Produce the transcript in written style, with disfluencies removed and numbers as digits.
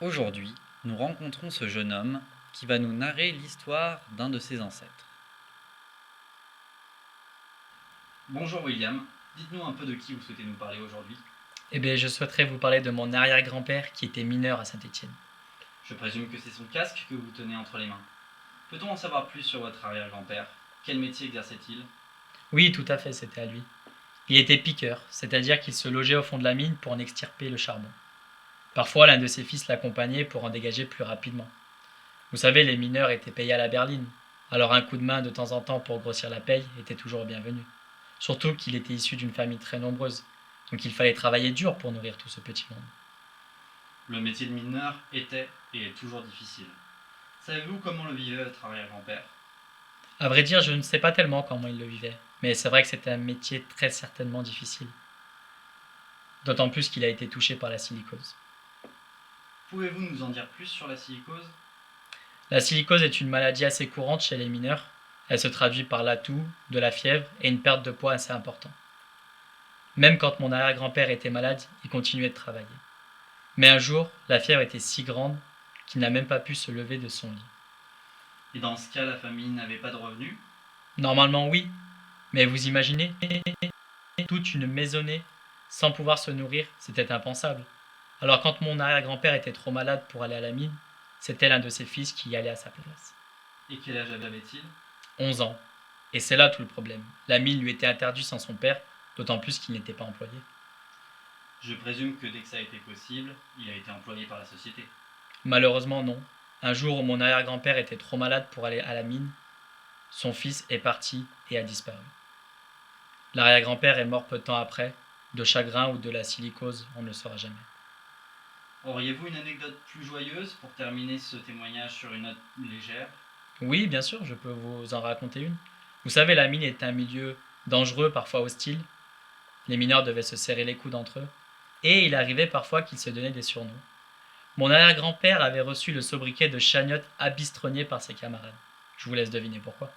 Aujourd'hui, nous rencontrons ce jeune homme qui va nous narrer l'histoire d'un de ses ancêtres. Bonjour William, dites-nous un peu de qui vous souhaitez nous parler aujourd'hui. Eh bien, je souhaiterais vous parler de mon arrière-grand-père qui était mineur à Saint-Étienne. Je présume que c'est son casque que vous tenez entre les mains. Peut-on en savoir plus sur votre arrière-grand-père? Quel métier exerçait-il? Oui, tout à fait, c'était à lui. Il était piqueur, c'est-à-dire qu'il se logeait au fond de la mine pour en extirper le charbon. Parfois, l'un de ses fils l'accompagnait pour en dégager plus rapidement. Vous savez, les mineurs étaient payés à la berline, alors un coup de main de temps en temps pour grossir la paye était toujours bienvenu. Surtout qu'il était issu d'une famille très nombreuse, donc il fallait travailler dur pour nourrir tout ce petit monde. Le métier de mineur était et est toujours difficile. Savez-vous comment le vivait votre arrière-grand-père? À vrai dire, je ne sais pas tellement comment il le vivait, mais c'est vrai que c'était un métier très certainement difficile. D'autant plus qu'il a été touché par la silicose. Pouvez-vous nous en dire plus sur la silicose? La silicose est une maladie assez courante chez les mineurs. Elle se traduit par la toux, de la fièvre et une perte de poids assez importante. Même quand mon arrière-grand-père était malade, il continuait de travailler. Mais un jour, la fièvre était si grande qu'il n'a même pas pu se lever de son lit. Et dans ce cas, la famille n'avait pas de revenus? Normalement oui, mais vous imaginez, toute une maisonnée sans pouvoir se nourrir, c'était impensable. Alors quand mon arrière-grand-père était trop malade pour aller à la mine, c'était l'un de ses fils qui y allait à sa place. Et quel âge avait-il? 11 ans. Et c'est là tout le problème. La mine lui était interdite sans son père, d'autant plus qu'il n'était pas employé. Je présume que dès que ça a été possible, il a été employé par la société. Malheureusement non. Un jour où mon arrière-grand-père était trop malade pour aller à la mine, son fils est parti et a disparu. L'arrière-grand-père est mort peu de temps après, de chagrin ou de la silicose, on ne le saura jamais. Auriez-vous une anecdote plus joyeuse pour terminer ce témoignage sur une note légère? Oui, bien sûr, je peux vous en raconter une. Vous savez, la mine est un milieu dangereux, parfois hostile. Les mineurs devaient se serrer les coudes entre eux. Et il arrivait parfois qu'ils se donnaient des surnoms. Mon arrière-grand-père avait reçu le sobriquet de chagnotte abistronnier par ses camarades. Je vous laisse deviner pourquoi.